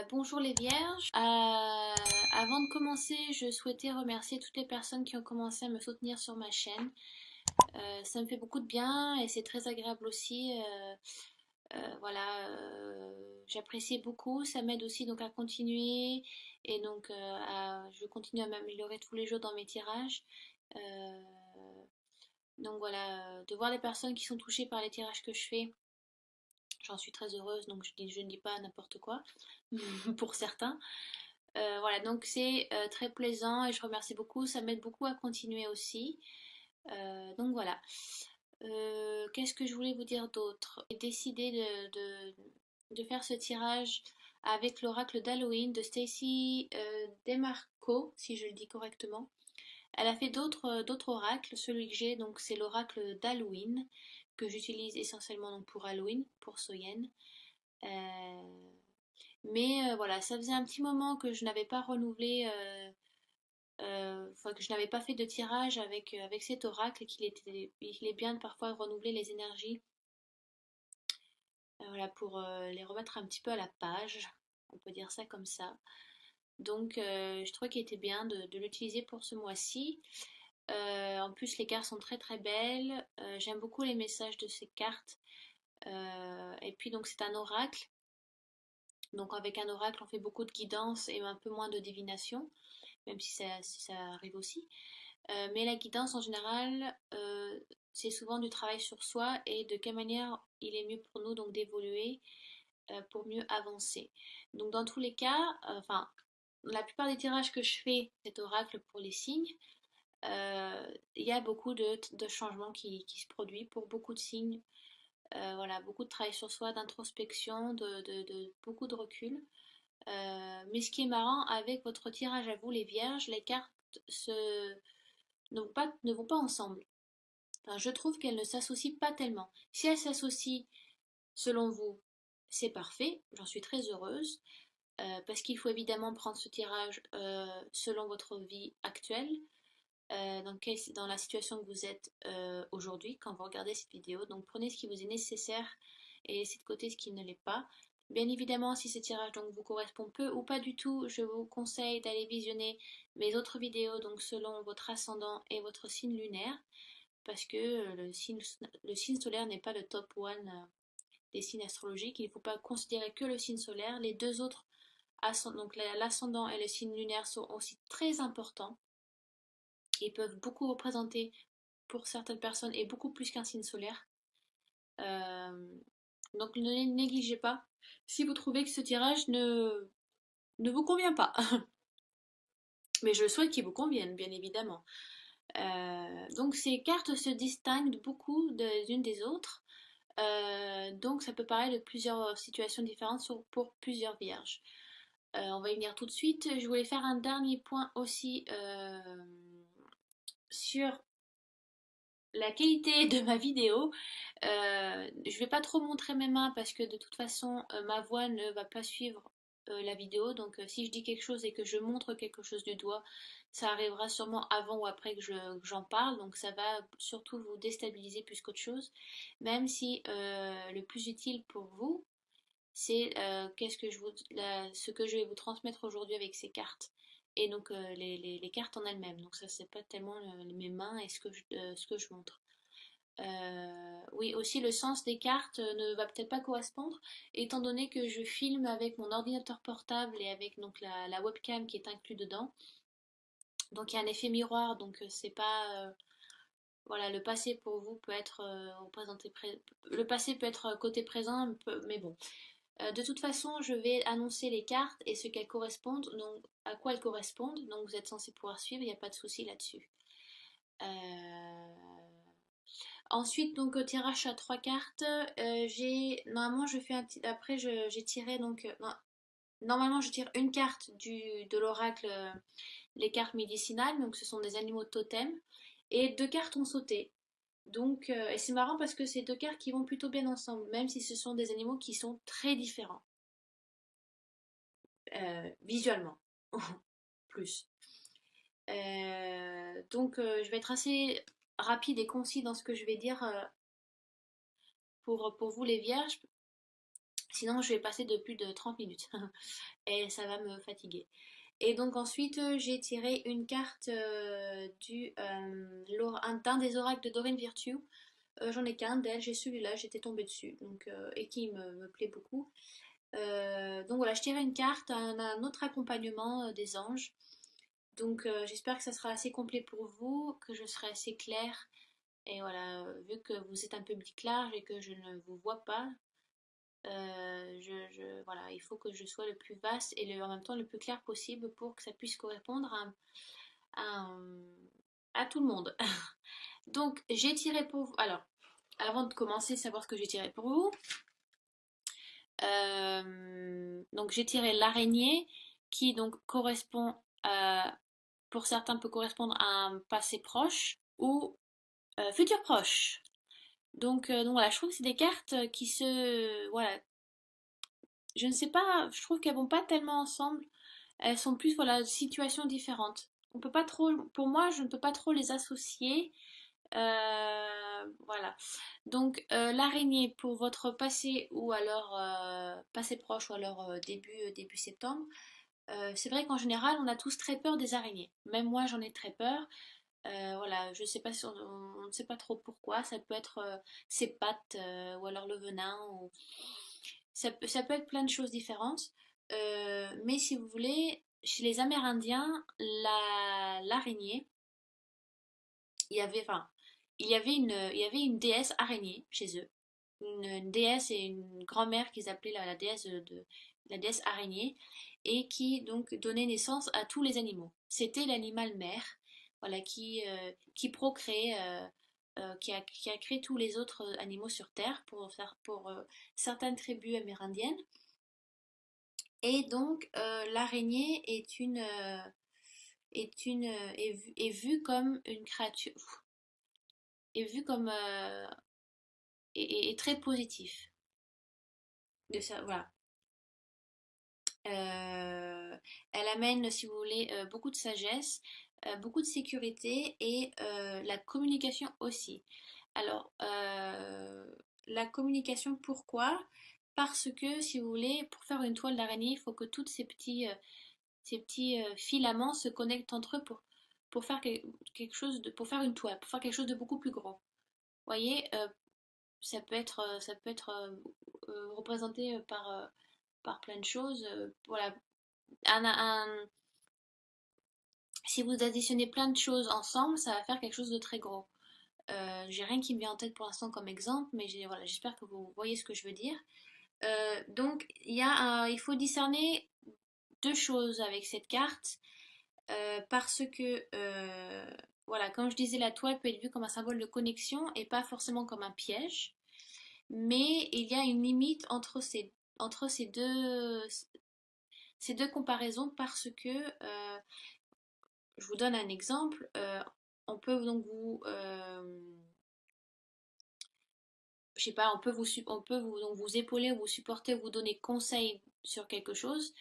Bonjour les vierges. Avant de commencer, je souhaitais remercier toutes les personnes qui ont commencé à me soutenir sur ma chaîne. Ça me fait beaucoup de bien et c'est très agréable aussi. Voilà, j'apprécie beaucoup. Ça m'aide aussi donc à continuer et donc je continue à m'améliorer tous les jours dans mes tirages. Euh, donc voilà, de voir les personnes qui sont touchées par les tirages que je fais. J'en suis très heureuse, donc je ne dis pas n'importe quoi pour certains. Voilà, donc c'est très plaisant et je remercie beaucoup, ça m'aide beaucoup à continuer aussi. Donc voilà. Qu'est-ce que je voulais vous dire d'autre? J'ai décidé de faire ce tirage avec l'oracle d'Halloween de Stacy Demarco, si je le dis correctement. Elle a fait d'autres oracles. Celui que j'ai, donc c'est l'oracle d'Halloween que j'utilise essentiellement donc, pour Halloween, pour Soyen. Euh, mais voilà, ça faisait un petit moment que je n'avais pas renouvelé, enfin que je n'avais pas fait de tirage avec cet oracle et il est bien de parfois renouveler les énergies, voilà, pour les remettre un petit peu à la page, on peut dire ça comme ça. Donc je trouvais qu'il était bien de l'utiliser pour ce mois-ci. En plus les cartes sont très très belles, j'aime beaucoup les messages de ces cartes. Et puis donc c'est un oracle. Donc avec un oracle, on fait beaucoup de guidance et un peu moins de divination, même si ça arrive aussi. Mais la guidance en général, c'est souvent du travail sur soi et de quelle manière il est mieux pour nous donc d'évoluer pour mieux avancer. Donc dans tous les cas, enfin la plupart des tirages que je fais, cet oracle pour les signes, il y a beaucoup de changements qui se produisent pour beaucoup de signes. Voilà, beaucoup de travail sur soi, d'introspection, beaucoup de recul. Mais ce qui est marrant avec votre tirage à vous, les vierges, les cartes se, ne vont pas ensemble. Enfin, je trouve qu'elles ne s'associent pas tellement. Si elles s'associent, selon vous, c'est parfait, j'en suis très heureuse, parce qu'il faut évidemment prendre ce tirage selon votre vie actuelle, dans la situation que vous êtes aujourd'hui quand vous regardez cette vidéo. Donc prenez ce qui vous est nécessaire et laissez de côté ce qui ne l'est pas. Bien évidemment, si ce tirage donc vous correspond peu ou pas du tout, je vous conseille d'aller visionner mes autres vidéos donc selon votre ascendant et votre signe lunaire, parce que le signe solaire n'est pas le top one des signes astrologiques. Il ne faut pas considérer que le signe solaire. Les deux autres, donc l'ascendant et le signe lunaire, sont aussi très importants. Ils peuvent beaucoup représenter pour certaines personnes et beaucoup plus qu'un signe solaire. Euh, donc ne négligez pas si vous trouvez que ce tirage ne vous convient pas. Mais je souhaite qu'il vous convienne, bien évidemment. Donc ces cartes se distinguent beaucoup des unes des autres. Donc ça peut parler de plusieurs situations différentes pour plusieurs vierges. On va y venir tout de suite. Je voulais faire un dernier point aussi sur la qualité de ma vidéo. Je vais pas trop montrer mes mains parce que de toute façon ma voix ne va pas suivre la vidéo. Donc si je dis quelque chose et que je montre quelque chose du doigt, ça arrivera sûrement avant ou après que j'en parle. Donc ça va surtout vous déstabiliser plus qu'autre chose. Même si le plus utile pour vous, c'est ce que je vais vous transmettre aujourd'hui avec ces cartes. Et donc les cartes en elles-mêmes. Donc ça c'est pas tellement mes mains et ce que je montre. Oui, aussi le sens des cartes ne va peut-être pas correspondre, étant donné que je filme avec mon ordinateur portable et avec donc la webcam qui est inclus dedans. Donc il y a un effet miroir, donc c'est pas voilà, le passé pour vous peut être le passé peut être côté présent, mais bon. De toute façon, je vais annoncer les cartes et ce qu'elles correspondent, donc à quoi elles correspondent. Donc vous êtes censé pouvoir suivre, il n'y a pas de souci là-dessus. Euh, Ensuite, donc au tirage à trois cartes, j'ai normalement je fais un petit. Après, j'ai tiré donc non, normalement je tire une carte de l'oracle, les cartes médicinales. Donc ce sont des animaux totems et deux cartes ont sauté. Donc et c'est marrant parce que c'est deux cartes qui vont plutôt bien ensemble, même si ce sont des animaux qui sont très différents visuellement plus. Donc je vais être assez rapide et concis dans ce que je vais dire pour vous les vierges. Sinon, je vais passer de plus de 30 minutes et ça va me fatiguer. Et donc ensuite, j'ai tiré une carte d'un des oracles de Dorine Virtue. J'en ai qu'un d'elle, j'ai celui-là, j'étais tombée dessus, donc, et qui me plaît beaucoup. Donc voilà, je tirais une carte, un autre accompagnement des anges. Donc j'espère que ça sera assez complet pour vous, que je serai assez claire. Et voilà, vu que vous êtes un public large et que je ne vous vois pas, voilà, il faut que je sois le plus vaste et en même temps le plus clair possible pour que ça puisse correspondre à, à tout le monde. Donc j'ai tiré pour vous. Alors, avant de commencer, savoir ce que j'ai tiré pour vous. Donc j'ai tiré l'araignée qui donc correspond pour certains peut correspondre à un passé proche ou futur proche. Donc voilà, je trouve que c'est des cartes qui se voilà, je ne sais pas, je trouve qu'elles vont pas tellement ensemble. Elles sont plus voilà, de situations différentes. On peut pas trop, pour moi, je ne peux pas trop les associer. Voilà. Donc l'araignée pour votre passé ou alors passé proche ou alors début septembre. C'est vrai qu'en général, on a tous très peur des araignées. Même moi, j'en ai très peur. Voilà, je sais pas si on ne sait pas trop pourquoi. Ça peut être ses pattes ou alors le venin. Ça peut être plein de choses différentes. Mais si vous voulez, chez les Amérindiens, l'araignée, il y avait, enfin, il y avait une déesse araignée chez eux. Une déesse et une grand-mère qu'ils appelaient la déesse araignée et qui donc donnait naissance à tous les animaux. C'était l'animal mère, voilà, qui procréait, qui a créé tous les autres animaux sur Terre pour certaines tribus amérindiennes. Et donc l'araignée est vue comme une créature, est vue comme est très positif. De ça, voilà. Elle amène, si vous voulez, beaucoup de sagesse, beaucoup de sécurité et la communication aussi. Alors, la communication, pourquoi? Parce que, si vous voulez, pour faire une toile d'araignée, il faut que tous ces petits filaments se connectent entre eux pour faire quelque chose pour faire une toile, pour faire quelque chose de beaucoup plus grand. Vous voyez, ça peut être représenté par plein de choses. Voilà, un- si vous additionnez plein de choses ensemble, ça va faire quelque chose de très gros. J'ai rien qui me vient en tête pour l'instant comme exemple, mais voilà, j'espère que vous voyez ce que je veux dire. Donc, il faut discerner deux choses avec cette carte, parce que, voilà, comme je disais, la toile peut être vue comme un symbole de connexion et pas forcément comme un piège, mais il y a une limite entre ces deux comparaisons parce que je vous donne un exemple. On peut donc je sais pas, on peut vous, donc vous épauler, vous supporter, vous donner conseil sur quelque chose,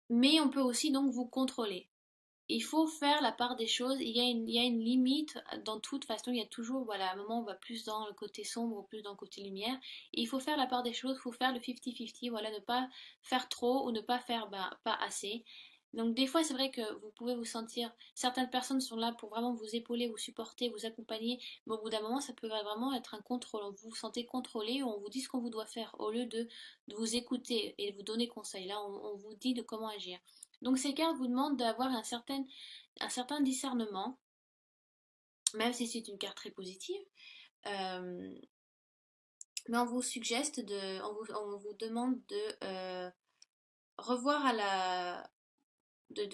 mais on peut aussi donc vous contrôler. Il faut faire la part des choses. Il y a une limite dans toute façon. Il y a toujours, voilà, à un moment, on va plus dans le côté sombre ou plus dans le côté lumière. Et il faut faire la part des choses. Il faut faire le 50-50. Voilà, ne pas faire trop ou ne pas faire pas assez. Donc, des fois, c'est vrai que vous pouvez vous sentir. Certaines personnes sont là pour vraiment vous épauler, vous supporter, vous accompagner. Mais au bout d'un moment, ça peut vraiment être un contrôle. Vous vous sentez contrôlé, on vous dit ce qu'on vous doit faire au lieu de vous écouter et de vous donner conseil. Là, on vous dit de comment agir. Donc ces cartes vous demandent d'avoir un certain discernement, même si c'est une carte très positive. Euh, mais on vous suggeste on vous demande de revoir à la, de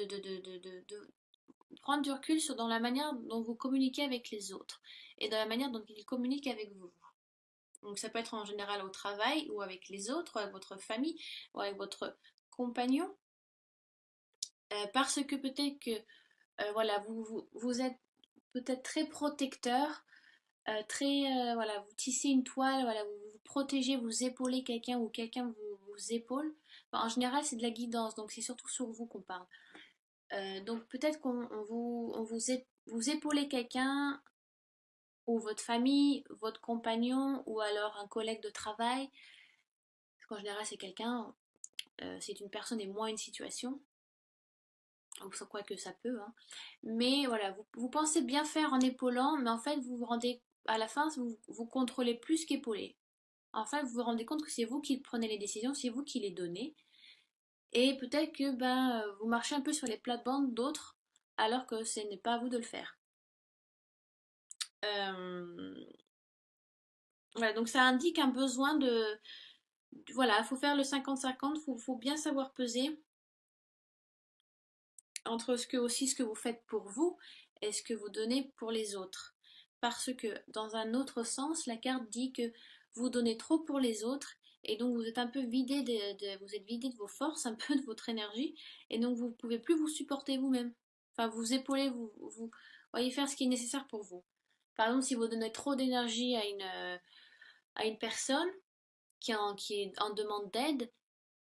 prendre du recul dans la manière dont vous communiquez avec les autres et dans la manière dont ils communiquent avec vous. Donc ça peut être en général au travail ou avec les autres, ou avec votre famille, ou avec votre compagnon, parce que peut-être que voilà, vous êtes peut-être très protecteur, très voilà, vous tissez une toile, voilà, vous protégez, vous épaulez quelqu'un ou quelqu'un vous épaule. Enfin, en général, c'est de la guidance, donc c'est surtout sur vous qu'on parle. Donc peut-être vous épaulez quelqu'un ou votre famille, votre compagnon ou alors un collègue de travail. Parce qu'en général, c'est quelqu'un, c'est une personne et moins une situation. Sans quoi que ça peut, hein. Mais voilà, vous pensez bien faire en épaulant, mais en fait, vous vous rendez, à la fin, vous contrôlez plus qu'épauler. En fait, vous vous rendez compte que c'est vous qui prenez les décisions, c'est vous qui les donnez. Et peut-être que vous marchez un peu sur les plates-bandes d'autres, alors que ce n'est pas à vous de le faire. Euh, voilà, donc ça indique un besoin voilà, il faut faire le 50-50, faut bien savoir peser entre ce que vous faites pour vous et ce que vous donnez pour les autres. Parce que dans un autre sens, la carte dit que vous donnez trop pour les autres et donc vous êtes un peu vidé vous êtes vidé de vos forces, un peu de votre énergie et donc vous ne pouvez plus vous supporter vous-même. Enfin, vous épauler, vous voyez faire ce qui est nécessaire pour vous. Par exemple, si vous donnez trop d'énergie à une personne qui est en demande d'aide,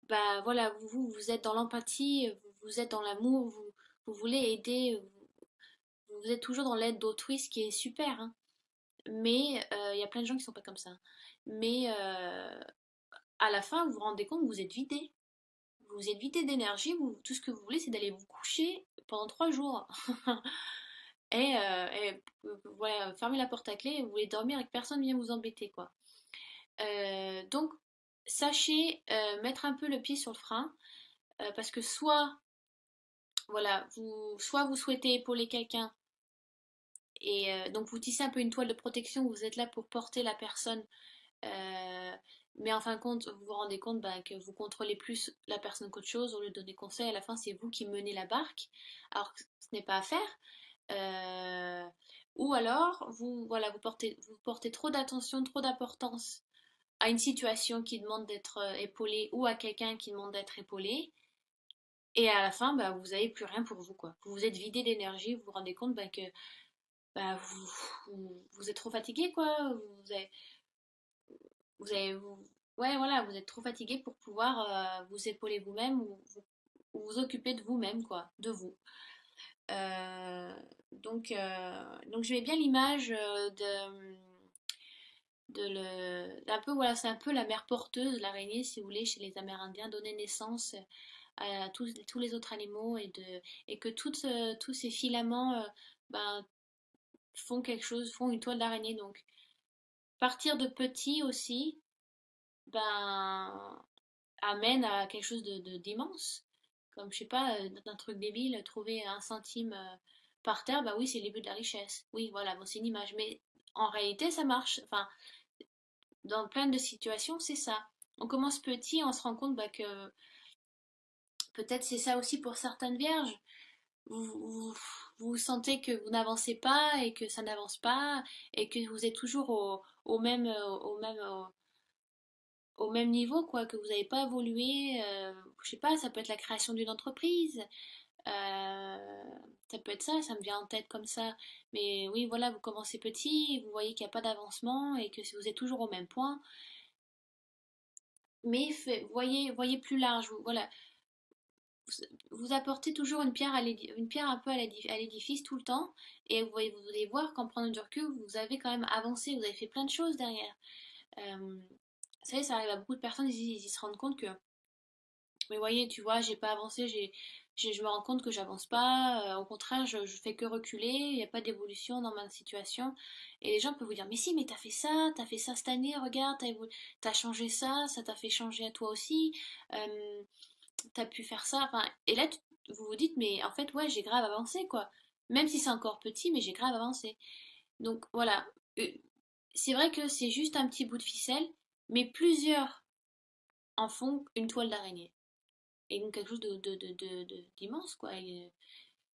bah voilà, vous êtes dans l'empathie, vous êtes dans l'amour, vous voulez aider, vous êtes toujours dans l'aide d'autrui, ce qui est super, hein. Mais il y a plein de gens qui sont pas comme ça. Mais à la fin, vous vous rendez compte que vous êtes vidé. Vous êtes vidé d'énergie, tout ce que vous voulez, c'est d'aller vous coucher pendant 3 jours. Voilà, fermez la porte à clé, vous voulez dormir et que personne vient vous embêter, quoi. Donc, sachez mettre un peu le pied sur le frein, parce que voilà, soit vous souhaitez épauler quelqu'un, et donc vous tissez un peu une toile de protection, vous êtes là pour porter la personne, euh, mais en fin de compte, vous vous rendez compte que vous contrôlez plus la personne qu'autre chose, au lieu de donner conseil, à la fin c'est vous qui menez la barque, alors que ce n'est pas à faire. Euh, ou alors, voilà, vous portez trop d'attention, trop d'importance à une situation qui demande d'être épaulée ou à quelqu'un qui demande d'être épaulé. Et à la fin, vous n'avez plus rien pour vous, quoi. Vous vous êtes vidé d'énergie, vous vous rendez compte que vous êtes trop fatigué, quoi. Vous avez, ouais, voilà, vous êtes trop fatigué pour pouvoir vous épauler vous-même ou vous occuper de vous-même, quoi, de vous. Euh, donc je mets bien l'image un peu, voilà, c'est un peu la mère porteuse, l'araignée, si vous voulez, chez les Amérindiens, donner naissance à tous les autres animaux et que tous ces filaments ben, font quelque chose, font une toile d'araignée. Donc, partir de petit aussi, ben, amène à quelque chose d'immense. Comme, je sais pas, d'un truc débile, trouver un centime par terre, bah oui, c'est le début de la richesse. Oui, voilà, bon, c'est une image. Mais en réalité, ça marche. Enfin, dans plein de situations, c'est ça. On commence petit, on se rend compte que peut-être c'est ça aussi pour certaines vierges. Vous, vous sentez que vous n'avancez pas et que ça n'avance pas et que vous êtes toujours au même niveau, quoi, que vous n'avez pas évolué. Je sais pas, ça peut être la création d'une entreprise, ça peut être ça, ça me vient en tête comme ça. Mais oui, voilà, vous commencez petit, vous voyez qu'il n'y a pas d'avancement et que vous êtes toujours au même point. Mais voyez plus large, voilà. Vous apportez toujours une pierre un peu à l'édifice tout le temps, et vous allez voir qu'en prenant du recul, vous avez quand même avancé, vous avez fait plein de choses derrière. Vous savez, ça arrive à beaucoup de personnes, ils se rendent compte que, mais voyez, tu vois, j'ai pas avancé, je me rends compte que j'avance pas, au contraire, je fais que reculer, il n'y a pas d'évolution dans ma situation. Et les gens peuvent vous dire, mais si, mais t'as fait ça cette année, regarde, t'as changé ça, ça t'a fait changer à toi aussi. Euh, T'as pu faire ça. Enfin, et là, vous vous dites, mais en fait, ouais, j'ai grave avancé, quoi. Même si c'est encore petit, mais j'ai grave avancé. Donc voilà. Euh, C'est vrai que c'est juste un petit bout de ficelle, mais plusieurs en font une toile d'araignée. Et donc quelque chose d'immense, quoi.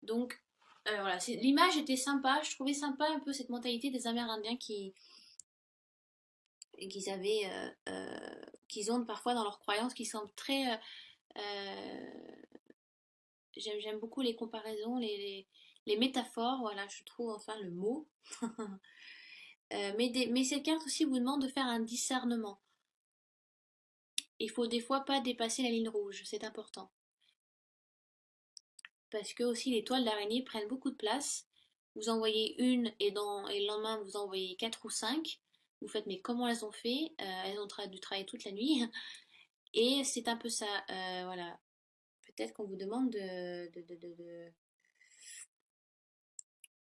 Donc voilà, l'image était sympa. Je trouvais sympa un peu cette mentalité des Amérindiens qu'ils avaient, qu'ils ont parfois dans leurs croyances, qui semblent très j'aime beaucoup les comparaisons, les métaphores, voilà, je trouve enfin le mot. Mais cette carte aussi vous demande de faire un discernement. Il faut des fois pas dépasser la ligne rouge, c'est important. Parce que aussi les toiles d'araignée prennent beaucoup de place. Vous en voyez une et le lendemain vous en voyez quatre ou cinq. Vous faites mais comment elles ont fait? Elles ont dû travailler toute la nuit. Et c'est un peu ça, voilà. Peut-être qu'on vous demande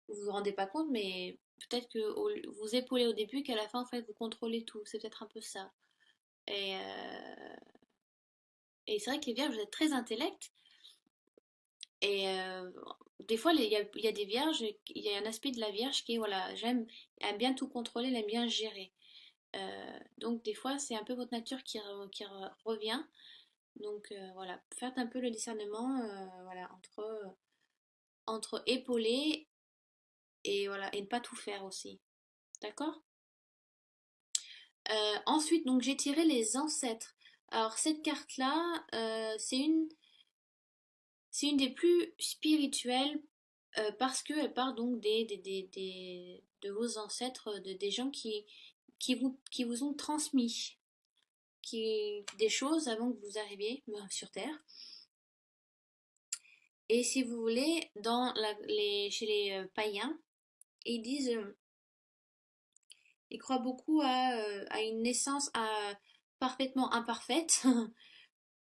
vous vous rendez pas compte, mais peut-être que vous épaulez au début, qu'à la fin, en fait, vous contrôlez tout. C'est peut-être un peu ça. Et, et c'est vrai que les vierges, vous êtes très intellect. Et des fois, il y a des vierges, il y a un aspect de la vierge qui est, voilà, aime bien tout contrôler, elle aime bien gérer. Donc des fois, c'est un peu votre nature revient. Donc voilà, faites un peu le discernement voilà, entre épauler et, voilà, et ne pas tout faire aussi. D'accord? Ensuite, donc j'ai tiré les ancêtres. Alors cette carte-là, c'est une des plus spirituelles parce qu'elle part donc de vos ancêtres, des gens qui vous ont transmis des choses avant que vous arriviez sur Terre. Et si vous voulez, chez les païens, ils disent, ils croient beaucoup à une naissance parfaitement imparfaite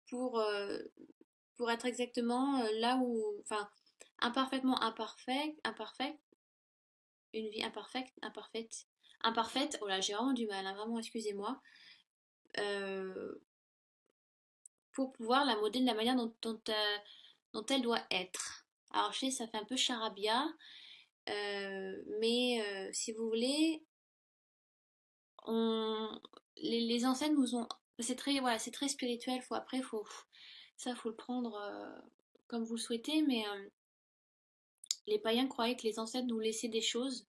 pour, euh, pour être exactement là où, enfin, imparfaitement imparfait, une vie imparfaite. Oh là, j'ai vraiment du mal, hein, vraiment, excusez-moi, euh, pour pouvoir la modeler de la manière dont elle doit être. Alors, je sais, ça fait un peu charabia, mais si vous voulez, on, les ancêtres nous ont. C'est très, voilà, c'est très spirituel, ça, faut le prendre comme vous le souhaitez, mais les païens croyaient que les ancêtres nous laissaient des choses,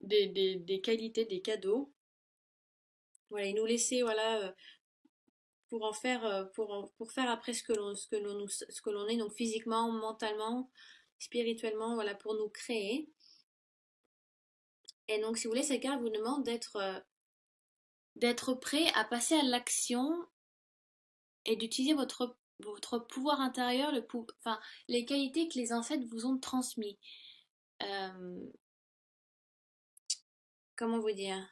des qualités, des cadeaux. Voilà, ils nous laissaient, voilà, pour en faire, pour faire après ce que l'on est, donc physiquement, mentalement, spirituellement, voilà, pour nous créer. Et donc, si vous voulez, cette carte vous demande d'être prêt à passer à l'action et d'utiliser votre pouvoir intérieur, enfin, les qualités que les ancêtres vous ont transmis. Euh, Comment vous dire?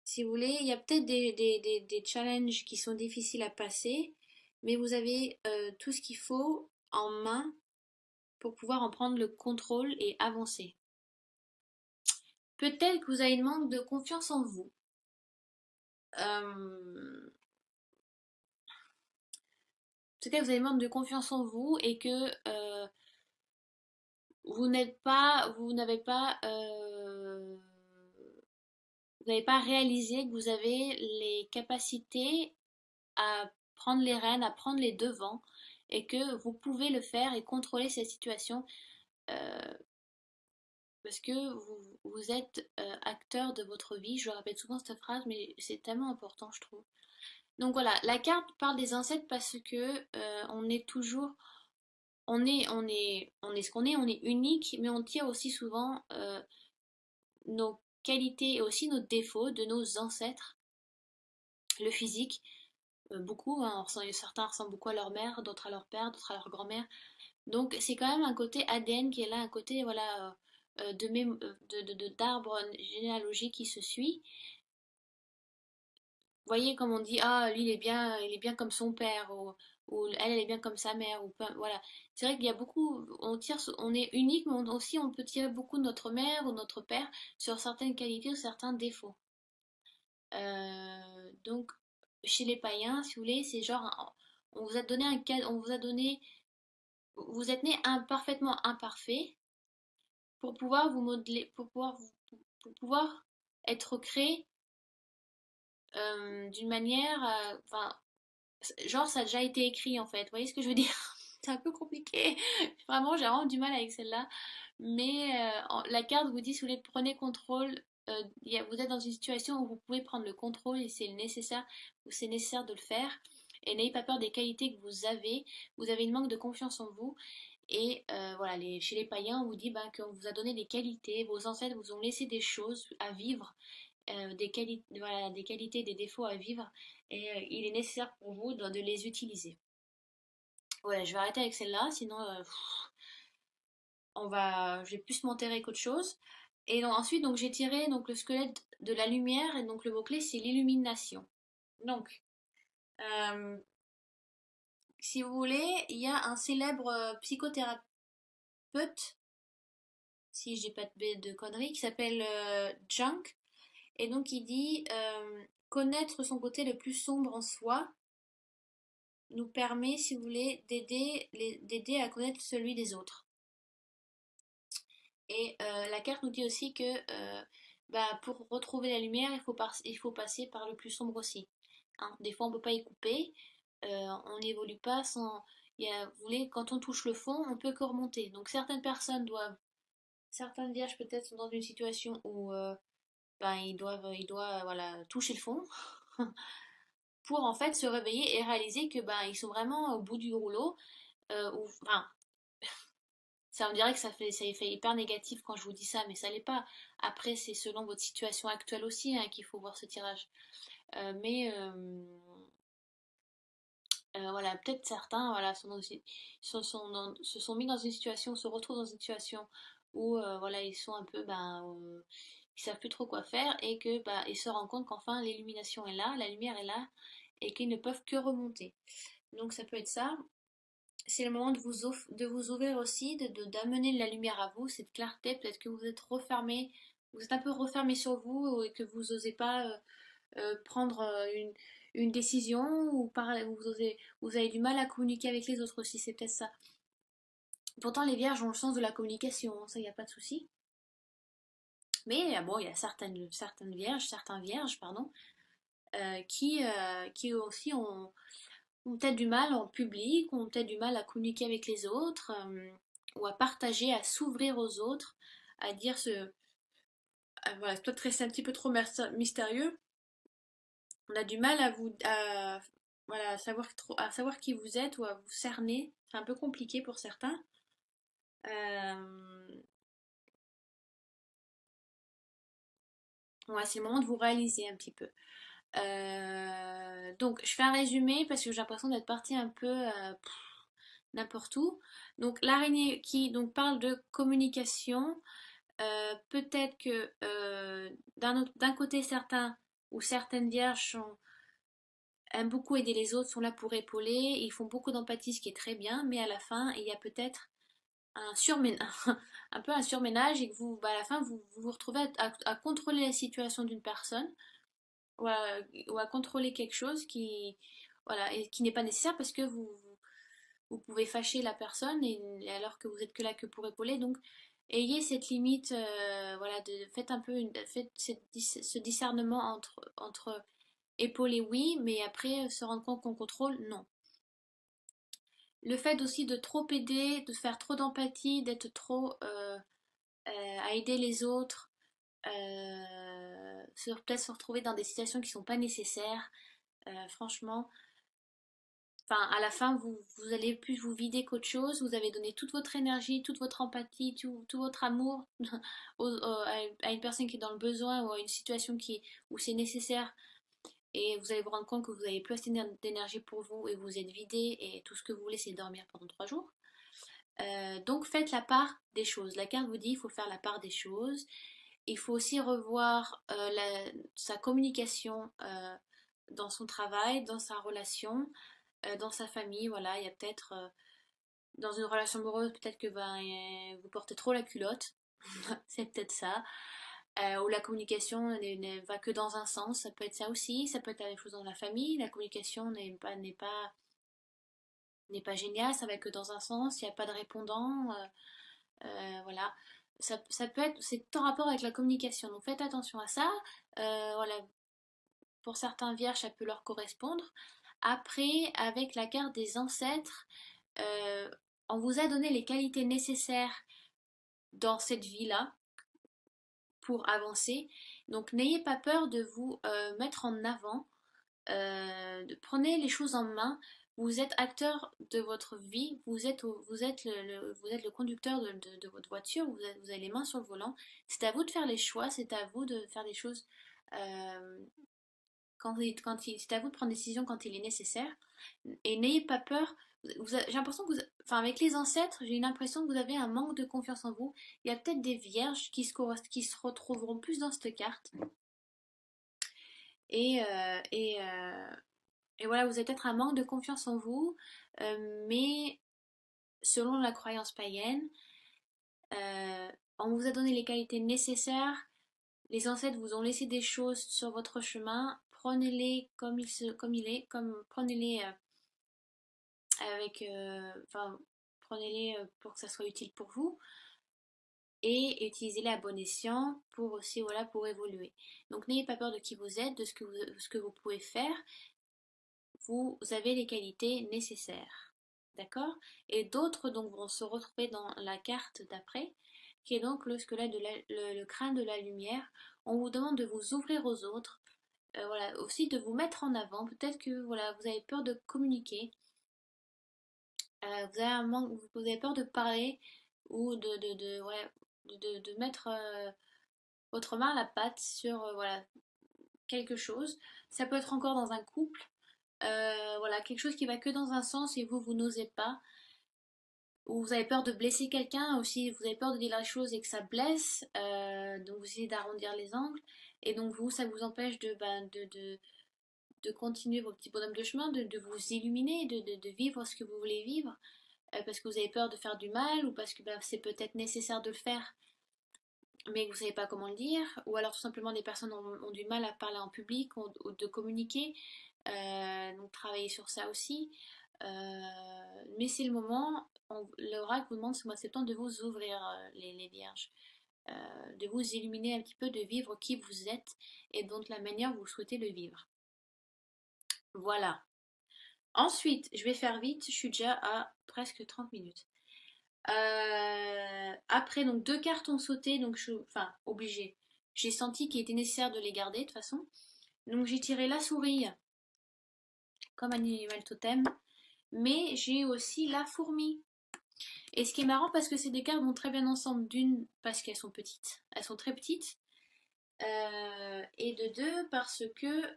Si vous voulez, il y a peut-être des challenges qui sont difficiles à passer, mais vous avez tout ce qu'il faut en main pour pouvoir en prendre le contrôle et avancer. Peut-être que vous avez une manque de confiance en vous. Peut-être que vous avez un manque de confiance en vous et que vous n'avez pas réalisé que vous avez les capacités à prendre les rênes, à prendre les devants, et que vous pouvez le faire et contrôler cette situation euh, parce que vous êtes acteur de votre vie. Je répète souvent cette phrase, mais c'est tellement important, je trouve. Donc voilà, la carte parle des ancêtres parce que on est toujours, on est ce qu'on est, on est unique, mais on tire aussi souvent nos qualités et aussi nos défauts de nos ancêtres. Le physique, beaucoup, hein, certains ressemblent beaucoup à leur mère, d'autres à leur père, d'autres à leur grand-mère. Donc c'est quand même un côté ADN qui est là, un côté voilà d'arbre généalogique qui se suit. Vous voyez comme on dit ah lui il est bien comme son père ou elle est bien comme sa mère voilà. C'est vrai qu'il y a beaucoup on est unique mais aussi on peut tirer beaucoup de notre mère ou notre père sur certaines qualités ou certains défauts. Donc chez les païens si vous voulez c'est genre on vous a donné un cadre, on vous a donné vous êtes né parfaitement imparfait pour pouvoir vous modeler, pour pouvoir être créé d'une manière, enfin, genre ça a déjà été écrit en fait. Vous voyez ce que je veux dire? C'est un peu compliqué. Vraiment, j'ai vraiment du mal avec celle-là. Mais la carte vous dit si vous voulez prenez contrôle. Vous êtes dans une situation où vous pouvez prendre le contrôle et c'est nécessaire de le faire. Et n'ayez pas peur des qualités que vous avez. Vous avez une manque de confiance en vous. Et voilà, chez les païens, on vous dit ben, qu'on vous a donné des qualités, vos ancêtres vous ont laissé des choses à vivre, voilà, des qualités, des défauts à vivre, et il est nécessaire pour vous de les utiliser. Ouais, je vais arrêter avec celle-là, sinon je vais plus m'enterrer qu'autre chose. Et donc, ensuite, donc, j'ai tiré donc, le squelette de la lumière, et donc le mot-clé c'est l'illumination. Donc, Euh, Si vous voulez, il y a un célèbre psychothérapeute, si je dis pas de conneries, qui s'appelle Jung. Et donc il dit connaître son côté le plus sombre en soi nous permet, si vous voulez, d'aider à connaître celui des autres. Et la carte nous dit aussi que bah, pour retrouver la lumière, il faut passer par le plus sombre aussi. Hein. Des fois, on ne peut pas y couper. On n'évolue pas sans. Vous voulez, quand on touche le fond, on peut que remonter. Donc certaines personnes doivent, certaines vierges peut-être sont dans une situation où ben, ils doivent voilà, toucher le fond pour en fait se réveiller et réaliser que ben, ils sont vraiment au bout du rouleau. Enfin, ça on dirait que ça fait hyper négatif quand je vous dis ça, mais ça l'est pas. Après, c'est selon votre situation actuelle aussi hein, qu'il faut voir ce tirage. Mais voilà, peut-être certains voilà, se sont mis dans une situation, se retrouvent dans une situation où voilà, ils sont un peu, ils savent plus trop quoi faire et que bah, ils se rendent compte qu'enfin l'illumination est là, la lumière est là et qu'ils ne peuvent que remonter. Donc ça peut être ça. C'est le moment de vous ouvrir aussi, d'amener de la lumière à vous, cette clarté. Peut-être que vous êtes refermé, vous êtes un peu refermé sur vous et que vous n'osez pas prendre une décision ou vous avez du mal à communiquer avec les autres aussi, c'est peut-être ça. Pourtant, les vierges ont le sens de la communication, hein, ça, il n'y a pas de souci. Mais bon, il y a certaines vierges, certains vierges, pardon, qui aussi ont peut-être du mal en public, ont peut-être du mal à communiquer avec les autres, ou à partager, à s'ouvrir aux autres, à dire voilà, c'est peut-être un petit peu trop mystérieux. On a du mal voilà, à savoir qui vous êtes ou à vous cerner. C'est un peu compliqué pour certains. Euh, ouais, c'est le moment de vous réaliser un petit peu. Donc, je fais un résumé parce que j'ai l'impression d'être partie un peu n'importe où. Donc, l'araignée qui donc, parle de communication, peut-être que d'un côté, certains ou certaines vierges aiment beaucoup aider les autres, sont là pour épauler, ils font beaucoup d'empathie, ce qui est très bien, mais à la fin, il y a peut-être un surménage, un peu un surménage et que vous, bah, à la fin, vous retrouvez à contrôler la situation d'une personne ou ou à contrôler quelque chose qui, voilà, et qui n'est pas nécessaire parce que vous pouvez fâcher la personne et alors que vous êtes que là que pour épauler. Donc, ayez cette limite, voilà, faites un peu ce discernement entre épauler, oui, mais après se rendre compte qu'on contrôle, non. Le fait aussi de trop aider, de faire trop d'empathie, d'être trop à aider les autres, peut-être se retrouver dans des situations qui sont pas nécessaires. Franchement, enfin, à la fin, vous allez plus vous vider qu'autre chose. Vous avez donné toute votre énergie, toute votre empathie, tout votre amour à une personne qui est dans le besoin ou à une situation où c'est nécessaire. Et vous allez vous rendre compte que vous n'avez plus assez d'énergie pour vous et vous êtes vidé et tout ce que vous voulez, c'est dormir pendant 3 jours. Donc faites la part des choses. La carte vous dit qu'il faut faire la part des choses. Il faut aussi revoir sa communication dans son travail, dans sa relation, dans sa famille. Voilà, il y a peut-être dans une relation amoureuse, peut-être que vous portez trop la culotte. C'est peut-être ça. Ou la communication ne va que dans un sens. Ça peut être ça aussi. Ça peut être la même chose dans la famille. La communication n'est pas géniale. Ça va que dans un sens. Il n'y a pas de répondant. Voilà. Ça peut être, c'est tout en rapport avec la communication. Donc faites attention à ça. Voilà, pour certains vierges, ça peut leur correspondre. Après, avec la carte des ancêtres, euh, on vous a donné les qualités nécessaires dans cette vie-là pour avancer. Donc n'ayez pas peur de vous mettre en avant. Prenez les choses en main. Vous êtes acteur de votre vie, vous êtes le conducteur de votre voiture, vous avez les mains sur le volant. C'est à vous de faire les choix, c'est à vous de faire des choses euh, c'est à vous de prendre des décisions quand il est nécessaire. Et n'ayez pas peur. J'ai l'impression que enfin, avec les ancêtres, j'ai une impression que vous avez un manque de confiance en vous. Il y a peut-être des vierges qui se retrouveront plus dans cette carte. Et, euh, et, euh, Et voilà, vous avez peut-être un manque de confiance en vous, mais selon la croyance païenne, on vous a donné les qualités nécessaires, les ancêtres vous ont laissé des choses sur votre chemin, prenez-les comme il est, prenez-les enfin, prenez-les pour que ça soit utile pour vous et utilisez-les à bon escient pour aussi, voilà, pour évoluer. Donc n'ayez pas peur de qui vous êtes, de ce que vous pouvez faire. Vous avez les qualités nécessaires. D'accord? Et d'autres donc vont se retrouver dans la carte d'après, qui est donc le squelette le crâne de la lumière. On vous demande de vous ouvrir aux autres, voilà, aussi de vous mettre en avant. Peut-être que voilà, vous avez peur de communiquer, vous avez peur de parler ou ouais, de mettre votre main à la pâte sur voilà, quelque chose. Ça peut être encore dans un couple, voilà, quelque chose qui va que dans un sens et vous n'osez pas. Ou vous avez peur de blesser quelqu'un aussi, vous avez peur de dire la chose et que ça blesse, donc vous essayez d'arrondir les angles. Et donc vous, ça vous empêche de continuer vos petits bonhommes de chemin, de vous illuminer, de vivre ce que vous voulez vivre, parce que vous avez peur de faire du mal ou parce que bah, c'est peut-être nécessaire de le faire mais que vous ne savez pas comment le dire, ou alors tout simplement des personnes ont du mal à parler en public ou de communiquer, donc travailler sur ça aussi. Mais c'est le moment, l'oracle vous demande ce mois de septembre de vous ouvrir les vierges, de vous illuminer un petit peu, de vivre qui vous êtes et donc la manière dont vous souhaitez le vivre. Voilà. Ensuite, je vais faire vite, je suis déjà à presque 30 minutes. Après, donc deux cartes ont sauté, donc enfin, obligé. J'ai senti qu'il était nécessaire de les garder de toute façon. Donc j'ai tiré la souris comme animal totem, mais j'ai aussi la fourmi. Et ce qui est marrant parce que ces deux cartes vont très bien ensemble. D'une, parce qu'elles sont petites, elles sont très petites. Et de deux, parce que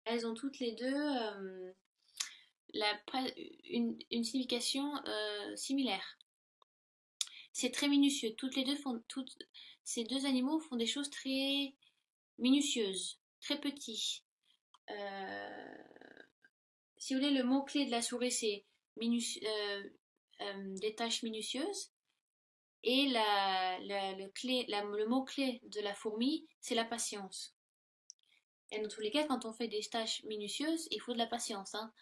elles ont toutes les deux la, une signification similaire. C'est très minutieux. Ces deux animaux font des choses très minutieuses, très petits. Si vous voulez, le mot-clé de la souris, c'est des tâches minutieuses. Et le mot-clé de la fourmi, c'est la patience. Et dans tous les cas, quand on fait des tâches minutieuses, il faut de la patience. Hein.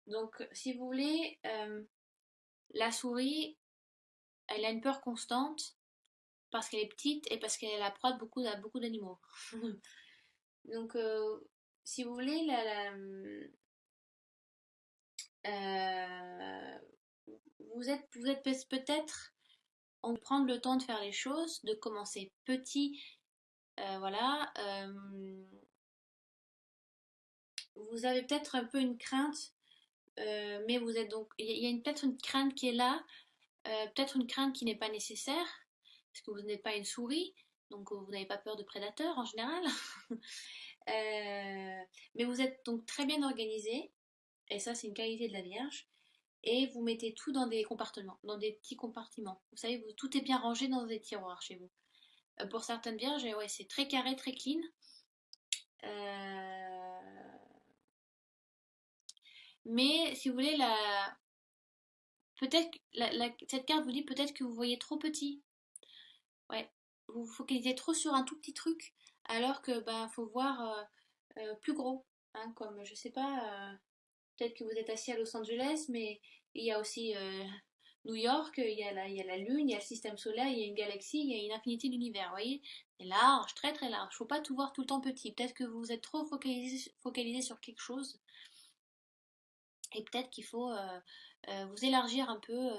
Donc, si vous voulez, la souris, elle a une peur constante parce qu'elle est petite et parce qu'elle est la proie de beaucoup d'animaux. Donc, si vous voulez, euh, vous êtes peut-être en prendre le temps de faire les choses, de commencer petit, voilà. Vous avez peut-être un peu une crainte, mais vous êtes donc, il y a peut-être une crainte qui est là, peut-être une crainte qui n'est pas nécessaire, parce que vous n'êtes pas une souris, donc vous n'avez pas peur de prédateurs en général. Mais vous êtes donc très bien organisé, et ça c'est une qualité de la Vierge, et vous mettez tout dans des compartiments, dans des petits compartiments. Vous savez, tout est bien rangé dans des tiroirs chez vous. Pour certaines Vierges, ouais, c'est très carré, très clean. Mais si vous voulez, peut-être cette carte vous dit peut-être que vous voyez trop petit. Ouais, vous vous focalisez trop sur un tout petit truc, alors que ben faut voir plus gros. Hein, comme je sais pas, peut-être que vous êtes assis à Los Angeles, mais il y a aussi New York, il y a la Lune, il y a le système solaire, il y a une galaxie, il y a une infinité d'univers. Vous voyez, c'est large, très très large. Faut pas tout voir tout le temps petit. Peut-être que vous êtes trop focalisé sur quelque chose, et peut-être qu'il faut vous élargir un peu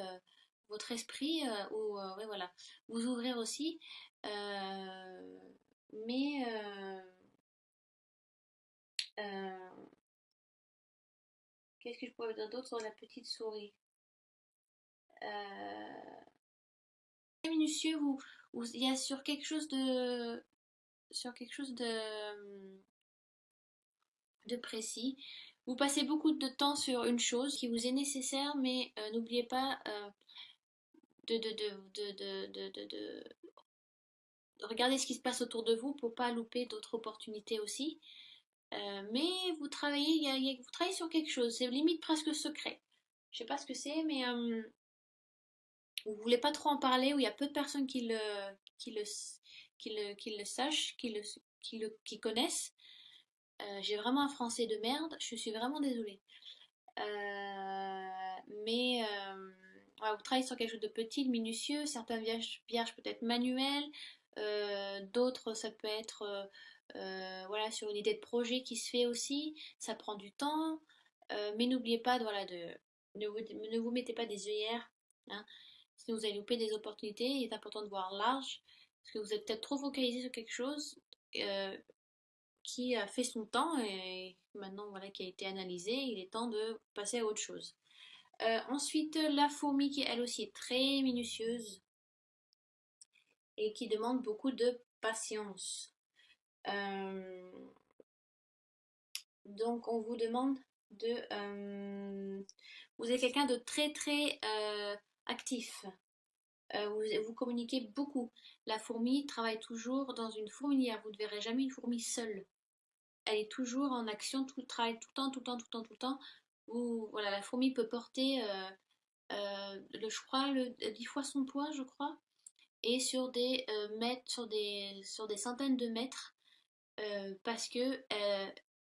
votre esprit ou ouais, voilà, vous ouvrir aussi. Euh, mais euh, qu'est-ce que je pourrais dire d'autre sur la petite souris? Très minutieux où il y a sur quelque chose de précis. Vous passez beaucoup de temps sur une chose qui vous est nécessaire, mais n'oubliez pas de regardez ce qui se passe autour de vous pour pas louper d'autres opportunités aussi. Mais vous travaillez, vous travaillez sur quelque chose, c'est limite presque secret. Je sais pas ce que c'est, mais vous voulez pas trop en parler, où il y a peu de personnes qui le, qui le sachent, qui connaissent. J'ai vraiment un français de merde, je suis vraiment désolée. Mais voilà, vous travaillez sur quelque chose de petit, de minutieux, certains vierges peut-être manuels, d'autres ça peut être voilà, sur une idée de projet qui se fait aussi, ça prend du temps, mais n'oubliez pas voilà, ne vous mettez pas des œillères, hein. Sinon vous allez louper des opportunités, il est important de voir large, parce que vous êtes peut-être trop focalisé sur quelque chose euh, qui a fait son temps et maintenant voilà, qui a été analysé, il est temps de passer à autre chose. Ensuite, la fourmi qui elle aussi est très minutieuse et qui demande beaucoup de patience. Euh, donc on vous demande de... vous êtes quelqu'un de très très actif. Vous communiquez beaucoup. La fourmi travaille toujours dans une fourmilière. Vous ne verrez jamais une fourmi seule. Elle est toujours en action, tout travaille tout le temps, tout le temps, tout le temps, tout le temps. Voilà, la fourmi peut porter, je crois, 10 fois son poids, je crois, et sur des mètres, sur des centaines de mètres, parce que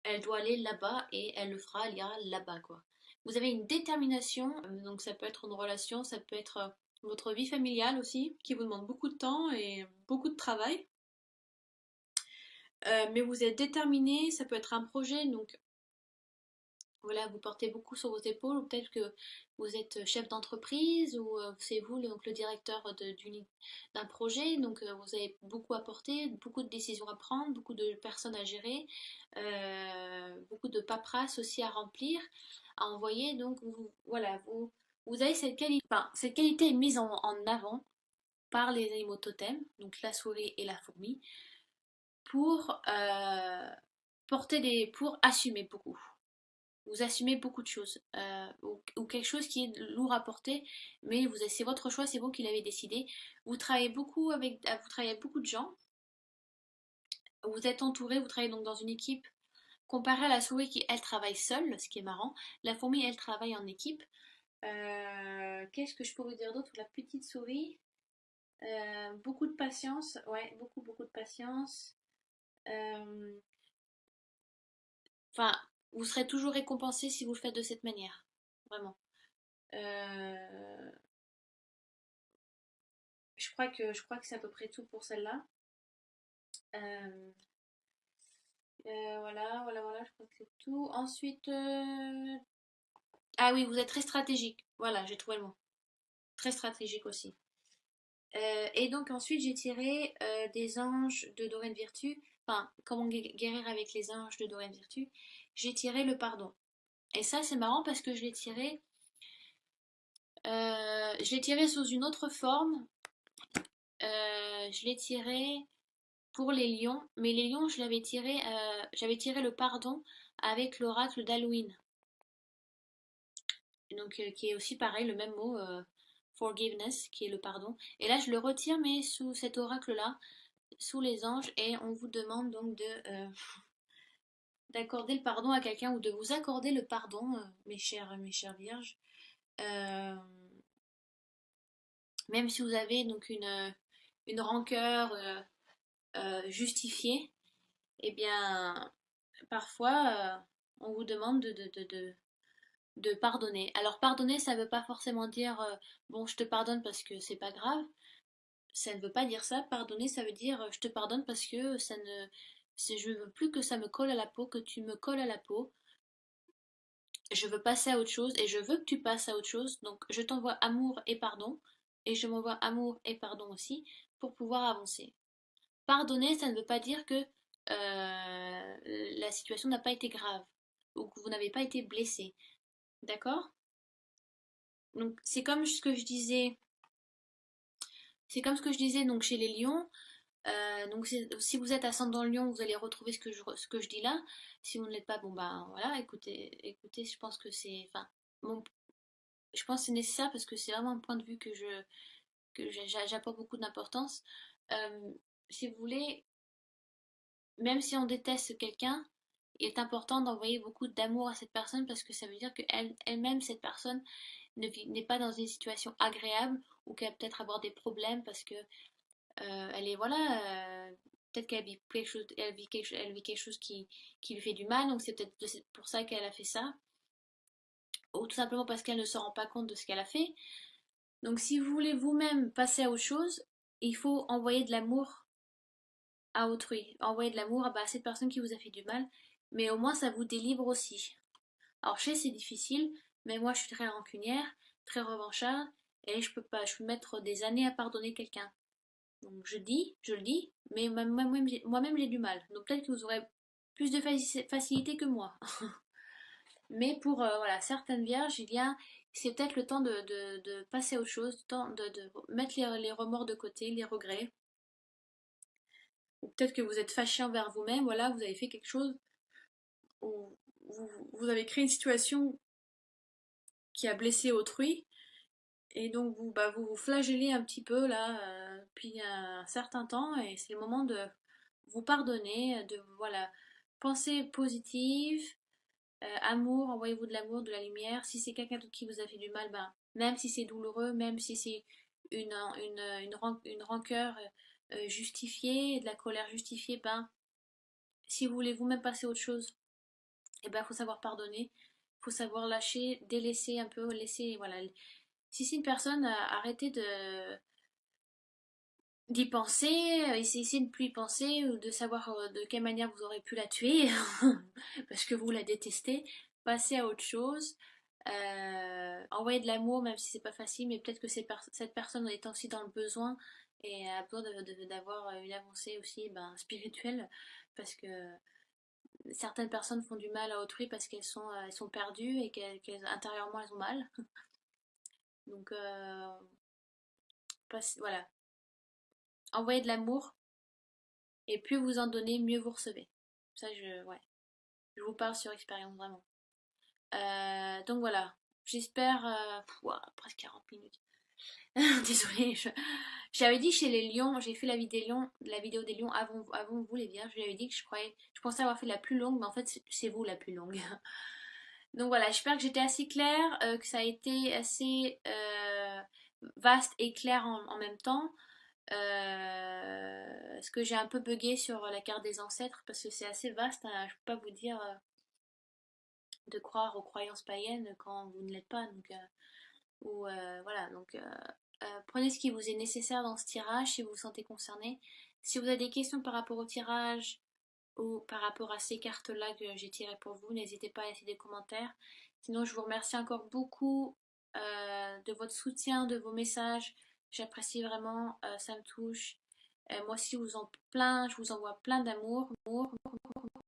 elle doit aller là-bas et elle le fera, elle ira là-bas, quoi. Vous avez une détermination, donc ça peut être une relation, ça peut être votre vie familiale aussi, qui vous demande beaucoup de temps et beaucoup de travail. Mais vous êtes déterminé, ça peut être un projet, donc voilà, vous portez beaucoup sur vos épaules, ou peut-être que vous êtes chef d'entreprise, ou c'est vous donc, le directeur d'un projet, donc vous avez beaucoup à porter, beaucoup de décisions à prendre, beaucoup de personnes à gérer, beaucoup de paperasse aussi à remplir, à envoyer, donc voilà, vous avez cette qualité, enfin, cette qualité est mise en avant par les animaux totems, donc la souris et la fourmi, pour pour assumer beaucoup. Vous assumez beaucoup de choses, ou quelque chose qui est lourd à porter, mais c'est votre choix, c'est vous qui l'avez décidé. Vous travaillez avec beaucoup de gens, vous êtes entouré, vous travaillez donc dans une équipe, comparé à la souris qui, elle, travaille seule, ce qui est marrant. La fourmi, elle, travaille en équipe. Qu'est-ce que je peux vous dire d'autre? La petite souris, beaucoup de patience, ouais, beaucoup, beaucoup de patience. Euh, Enfin, vous serez toujours récompensé si vous le faites de cette manière, vraiment. Euh, je crois que c'est à peu près tout pour celle-là. Euh, voilà, je crois que c'est tout. Ensuite, ah oui, vous êtes très stratégique. Voilà, j'ai trouvé le mot. Très stratégique aussi. Et donc ensuite, j'ai tiré des anges de Doreen Virtue. Enfin, comment guérir avec les anges de Doreen Virtue. J'ai tiré le pardon. Et ça, c'est marrant parce que je l'ai tiré sous une autre forme. Je l'ai tiré pour les lions, mais les lions, j'avais tiré le pardon avec l'oracle d'Halloween, donc qui est aussi pareil, le même mot, forgiveness, qui est le pardon. Et là, je le retire, mais sous cet oracle-là, sous les anges, et on vous demande donc d'accorder le pardon à quelqu'un ou de vous accorder le pardon, mes chères vierges. Euh, Même si vous avez donc une rancœur justifiée, eh bien, parfois, on vous demande de pardonner. Alors pardonner, ça ne veut pas forcément dire bon, je te pardonne parce que c'est pas grave. Ça ne veut pas dire ça. Pardonner, ça veut dire je te pardonne parce que je veux plus que ça me colle à la peau, que tu me colles à la peau. Je veux passer à autre chose et je veux que tu passes à autre chose. Donc je t'envoie amour et pardon et je m'envoie amour et pardon aussi pour pouvoir avancer. Pardonner, ça ne veut pas dire que la situation n'a pas été grave ou que vous n'avez pas été blessé. D'accord? Donc c'est comme ce que je disais donc chez les lions. Donc si vous êtes ascendant lion, vous allez retrouver ce que je dis là. Si vous ne l'êtes pas, bon bah voilà, écoutez, je pense que enfin, bon, je pense que c'est nécessaire parce que c'est vraiment un point de vue que j'apporte beaucoup d'importance. Euh, si vous voulez, même si on déteste quelqu'un, il est important d'envoyer beaucoup d'amour à cette personne parce que ça veut dire qu'elle elle-même, cette personne, n'est pas dans une situation agréable ou qu'elle va peut-être avoir des problèmes parce que elle est, voilà, peut-être qu'elle vit quelque chose, elle vit quelque chose qui lui fait du mal, donc c'est peut-être pour ça qu'elle a fait ça, ou tout simplement parce qu'elle ne se rend pas compte de ce qu'elle a fait. Donc si vous voulez vous-même passer à autre chose, il faut envoyer de l'amour à autrui, envoyer de l'amour à cette personne qui vous a fait du mal, mais au moins ça vous délivre aussi. Alors je sais c'est difficile, mais moi je suis très rancunière, très revancharde, et je peux pas, je peux mettre des années à pardonner quelqu'un. Donc je le dis, mais moi-même j'ai du mal. Donc peut-être que vous aurez plus de facilité que moi. Mais pour voilà, certaines vierges, c'est peut-être le temps de passer à autre chose, le temps de mettre les remords de côté, les regrets. Ou peut-être que vous êtes fâché envers vous-même, voilà, vous avez fait quelque chose, ou vous avez créé une situation qui a blessé autrui, et donc vous vous flagellez un petit peu là, puis un certain temps, et c'est le moment de vous pardonner, de voilà, pensée positive, amour, envoyez-vous de l'amour, de la lumière. Si c'est quelqu'un d'autre qui vous a fait du mal, ben, même si c'est douloureux, même si c'est une rancœur justifiée, de la colère justifiée, ben, si vous voulez vous-même passer à autre chose, et ben, il faut savoir pardonner, il faut savoir lâcher, délaisser un peu, laisser, voilà. Si c'est une personne, arrêtez d'y penser, essayer de ne plus y penser, ou de savoir de quelle manière vous aurez pu la tuer, parce que vous la détestez, passer à autre chose, envoyer de l'amour, même si c'est pas facile, mais peut-être que cette personne est aussi dans le besoin et a besoin d'avoir une avancée aussi ben, spirituelle, parce que certaines personnes font du mal à autrui parce elles sont perdues et intérieurement elles ont mal. Donc voilà, envoyer de l'amour et plus vous en donnez, mieux vous recevez. Ça, ouais, je vous parle sur expérience vraiment. Donc voilà, j'espère. Ouah, presque 40 minutes. Désolée, j'avais dit chez les lions, j'ai fait la vidéo des lions avant vous les vierges. Je lui avais dit que je pensais avoir fait la plus longue, mais en fait c'est vous la plus longue. Donc voilà, j'espère que j'étais assez claire, que ça a été assez vaste et clair en même temps. Est-ce que j'ai un peu bugué sur la carte des ancêtres parce que c'est assez vaste, hein, je peux pas vous dire de croire aux croyances païennes quand vous ne l'êtes pas. Donc, voilà, donc prenez ce qui vous est nécessaire dans ce tirage si vous vous sentez concerné. Si vous avez des questions par rapport au tirage ou par rapport à ces cartes-là que j'ai tirées pour vous, n'hésitez pas à laisser des commentaires. Sinon, je vous remercie encore beaucoup de votre soutien, de vos messages. J'apprécie vraiment, ça me touche. Moi aussi, je vous envoie plein d'amour.